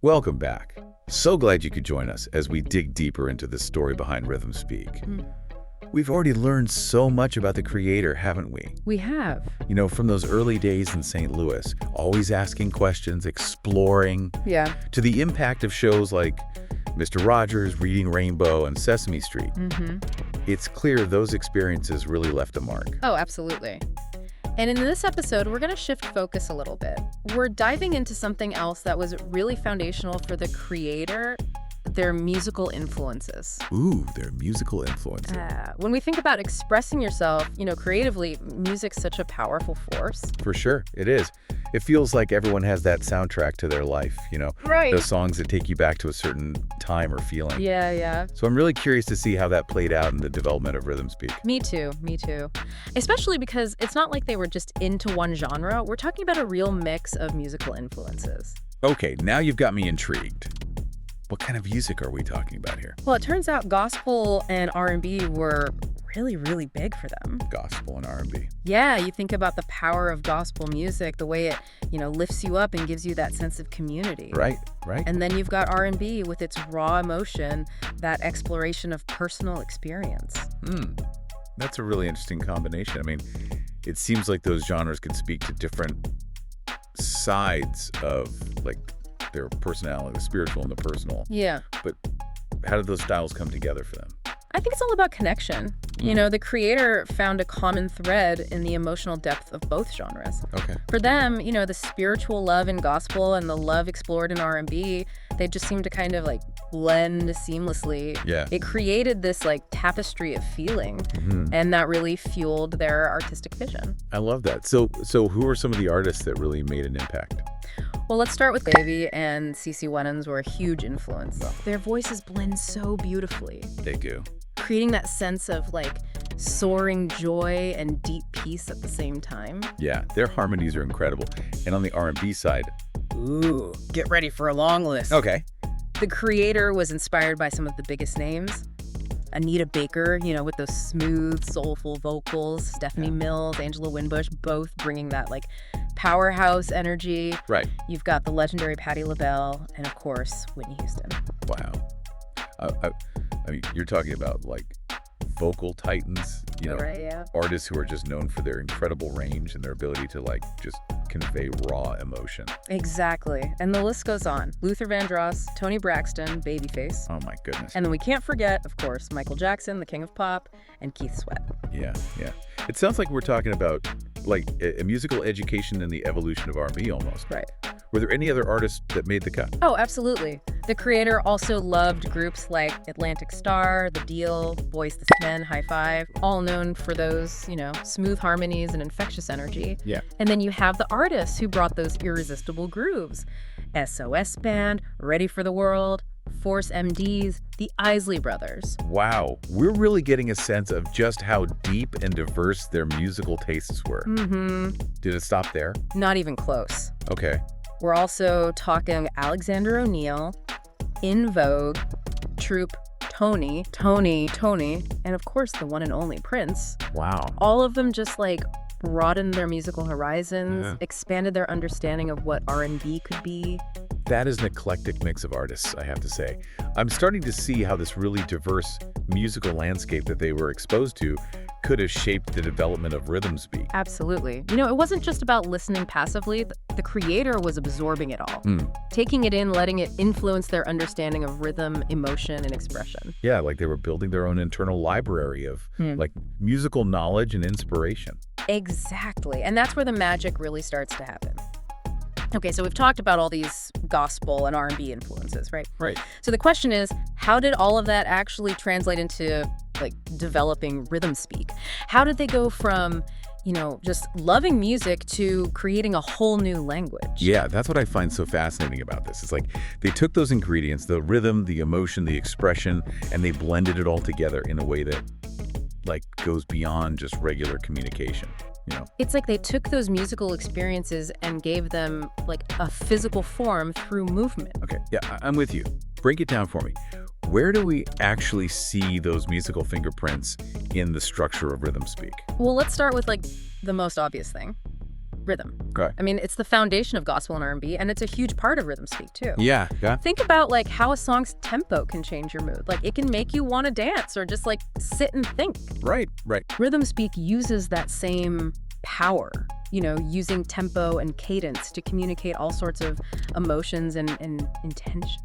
Welcome back. So glad you could join us as we dig deeper into the story behind RhythmSpeak. We've already learned so much about the creator, haven't we? We have. From those early days in St. Louis, always asking questions, exploring, Yeah. to the impact of shows like Mr. Rogers, Reading Rainbow, and Sesame Street. It's clear those experiences really left a mark. Oh, absolutely. And in this episode, we're going to shift focus a little bit. We're diving into something else that was really foundational for the creator, their musical influences. Ooh, their musical influences. When we think about expressing yourself, creatively, music's such a powerful force. For sure, it is. It feels like everyone has that soundtrack to their life, Right. Those songs that take you back to a certain time or feeling. Yeah. So I'm really curious to see how that played out in the development of RhythmSpeak. Me too. Especially because it's not like they were just into one genre. We're talking about a real mix of musical influences. Okay, now you've got me intrigued. What kind of music are we talking about here? Well, it turns out gospel and R&B were really, really big for them. Gospel and R&B. Yeah, you think about the power of gospel music, the way it, lifts you up and gives you that sense of community. Right. And then you've got R&B with its raw emotion, that exploration of personal experience. That's a really interesting combination. I mean, it seems like those genres could speak to different sides of, their personality, the spiritual and the personal. Yeah. But how did those styles come together for them? I think it's all about connection. The creator found a common thread in the emotional depth of both genres. Okay. For them, the spiritual love in gospel and the love explored in R&B, they just seem to kind of blend seamlessly. Yeah. It created this tapestry of feeling, and that really fueled their artistic vision. I love that. So who are some of the artists that really made an impact? Well, let's start with BeBe and CeCe Winans were a huge influence. Their voices blend so beautifully, They do. creating that sense of soaring joy and deep peace at the same time. Yeah, their harmonies are incredible. And on the R&B side, Ooh, get ready for a long list. okay. The creator was inspired by some of the biggest names. Anita Baker, with those smooth, soulful vocals. Stephanie Mills, Angela Winbush, both bringing that powerhouse energy. Right. You've got the legendary Patti LaBelle, and of course, Whitney Houston. Wow. I mean, you're talking about vocal titans, Right, yeah. artists who are just known for their incredible range and their ability to just convey raw emotion. Exactly. And the list goes on. Luther Vandross, Toni Braxton, Babyface. Oh my goodness. And then we can't forget, of course, Michael Jackson, the king of pop, and Keith Sweat. Yeah. It sounds like we're talking about a musical education in the evolution of R&B almost. Right. Were there any other artists that made the cut? Oh, absolutely. The creator also loved groups like Atlantic Starr, The Deal, Boyz II Men, High Five, all known for those, smooth harmonies and infectious energy. Yeah. And then you have the artists who brought those irresistible grooves. SOS Band, Ready for the World, Force MDs, the Isley Brothers. Wow. We're really getting a sense of just how deep and diverse their musical tastes were. Did it stop there? Not even close. Okay. We're also talking Alexander O'Neal, In Vogue, Troop, Tony, and of course the one and only Prince. Wow. All of them just broadened their musical horizons, expanded their understanding of what R&B could be. That is an eclectic mix of artists, I have to say. I'm starting to see how this really diverse musical landscape that they were exposed to could have shaped the development of RhythmSpeak. Absolutely. It wasn't just about listening passively. The creator was absorbing it all, taking it in, letting it influence their understanding of rhythm, emotion, and expression. Yeah, they were building their own internal library of musical knowledge and inspiration. Exactly. And that's where the magic really starts to happen. Okay, so we've talked about all these gospel and R&B influences, right? Right. So the question is, how did all of that actually translate into developing RhythmSpeak? How did they go from, just loving music to creating a whole new language? Yeah, that's what I find so fascinating about this. It's they took those ingredients, the rhythm, the emotion, the expression, and they blended it all together in a way that goes beyond just regular communication. It's like they took those musical experiences and gave them a physical form through movement. Okay, yeah, I'm with you. Break it down for me. Where do we actually see those musical fingerprints in the structure of RhythmSpeak? Well, let's start with the most obvious thing. rhythm. Okay. I mean, it's the foundation of gospel and R&B, and it's a huge part of RhythmSpeak too. Yeah. Think about like how a song's tempo can change your mood. Like it can make you want to dance or just like sit and think. Right. RhythmSpeak uses that same power, using tempo and cadence to communicate all sorts of emotions and intentions.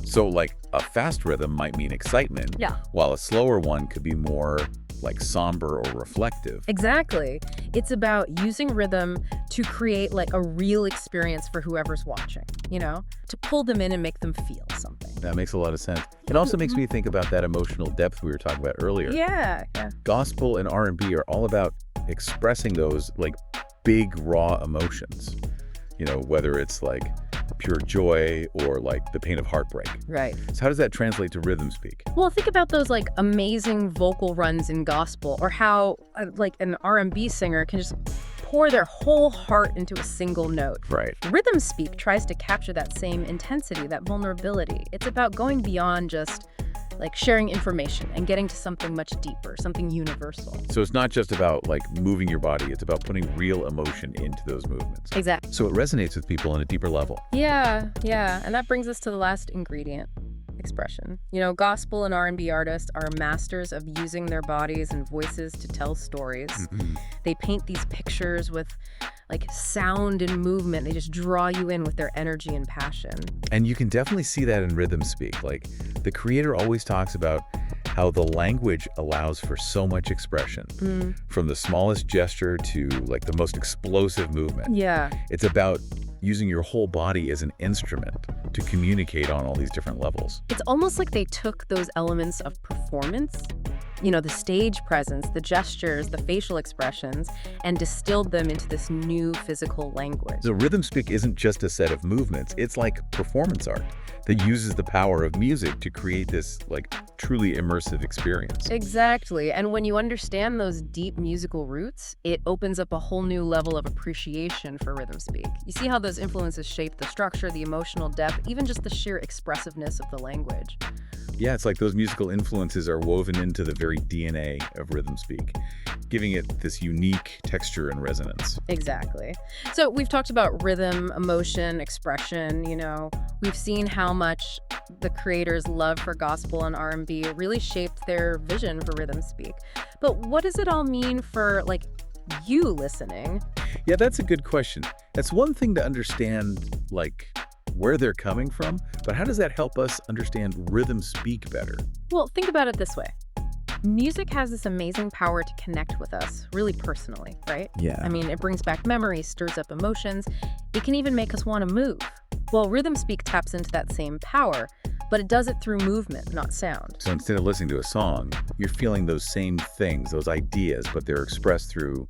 So like a fast rhythm might mean excitement, Yeah. while a slower one could be more like somber or reflective. Exactly. It's about using rhythm to create like a real experience for whoever's watching, to pull them in and make them feel something. That makes a lot of sense. It also makes me think about that emotional depth we were talking about earlier. Yeah. Gospel and R&B are all about expressing those like big raw emotions, whether it's like pure joy or like the pain of heartbreak. Right. So how does that translate to RhythmSpeak? Well, think about those like amazing vocal runs in gospel, or how like an R&B singer can just pour their whole heart into a single note. Right. RhythmSpeak tries to capture that same intensity, that vulnerability. It's about going beyond just like sharing information and getting to something much deeper, something universal. So it's not just about like moving your body, it's about putting real emotion into those movements. Exactly. So it resonates with people on a deeper level. Yeah. And that brings us to the last ingredient, expression. Gospel and R&B artists are masters of using their bodies and voices to tell stories. Mm-hmm. They paint these pictures with like sound and movement. They just draw you in with their energy and passion. And you can definitely see that in RhythmSpeak. Like the creator always talks about how the language allows for so much expression, from the smallest gesture to like the most explosive movement. Yeah. It's about using your whole body as an instrument to communicate on all these different levels. It's almost like they took those elements of performance, the stage presence, the gestures, the facial expressions, and distilled them into this new physical language. So RhythmSpeak isn't just a set of movements, it's like performance art that uses the power of music to create this like truly immersive experience. Exactly. And when you understand those deep musical roots, it opens up a whole new level of appreciation for RhythmSpeak. You see how those influences shape the structure, the emotional depth, even just the sheer expressiveness of the language. Yeah, it's like those musical influences are woven into the very DNA of RhythmSpeak, giving it this unique texture and resonance. Exactly. So we've talked about rhythm, emotion, expression, We've seen how much the creators' love for gospel and R&B really shaped their vision for RhythmSpeak. But what does it all mean for, like, you listening? Yeah, that's a good question. That's one thing to understand, like, where they're coming from, but how does that help us understand RhythmSpeak better? Well, think about it this way. Music has this amazing power to connect with us, really personally, right? Yeah. I mean, it brings back memories, stirs up emotions. It can even make us want to move. Well, RhythmSpeak taps into that same power, but it does it through movement, not sound. So instead of listening to a song, you're feeling those same things, those ideas, but they're expressed through,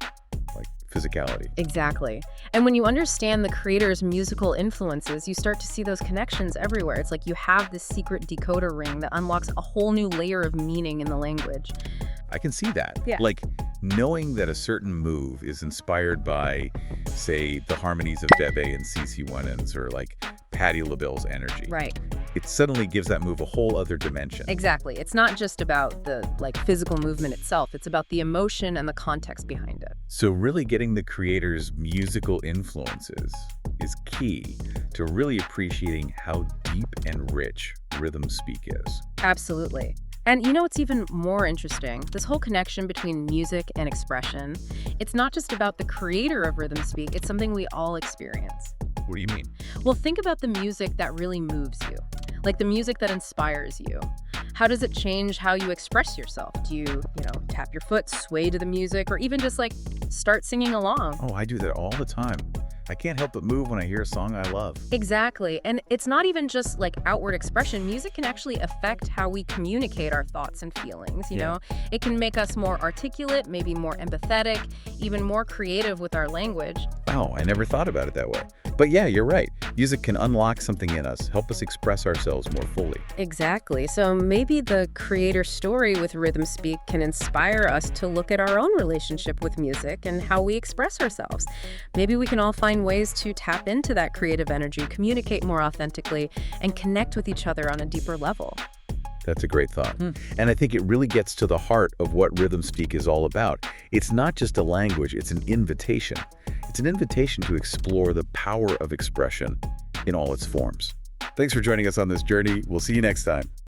like, physicality. Exactly. And when you understand the creator's musical influences, you start to see those connections everywhere. It's like you have this secret decoder ring that unlocks a whole new layer of meaning in the language. I can see that. Yeah. Like, knowing that a certain move is inspired by, say, the harmonies of BeBe and CeCe Winans, or like Patti LaBelle's energy. Right. It suddenly gives that move a whole other dimension. Exactly. It's not just about the physical movement itself. It's about the emotion and the context behind it. So really getting the creator's musical influences is key to really appreciating how deep and rich RhythmSpeak is. Absolutely. And you know what's even more interesting? This whole connection between music and expression, it's not just about the creator of RhythmSpeak, it's something we all experience. What do you mean? Well, think about the music that really moves you, like the music that inspires you. How does it change how you express yourself? Do you tap your foot, sway to the music, or even just like start singing along? Oh, I do that all the time. I can't help but move when I hear a song I love. Exactly. And it's not even just like outward expression. Music can actually affect how we communicate our thoughts and feelings, you know? It can make us more articulate, maybe more empathetic, even more creative with our language. Wow, I never thought about it that way. But yeah, you're right. Music can unlock something in us, help us express ourselves more fully. Exactly. So maybe the creator's story with RhythmSpeak can inspire us to look at our own relationship with music and how we express ourselves. Maybe we can all find ways to tap into that creative energy, communicate more authentically, and connect with each other on a deeper level. That's a great thought. And I think it really gets to the heart of what RhythmSpeak is all about. It's not just a language, it's an invitation. It's an invitation to explore the power of expression in all its forms. Thanks for joining us on this journey. We'll see you next time.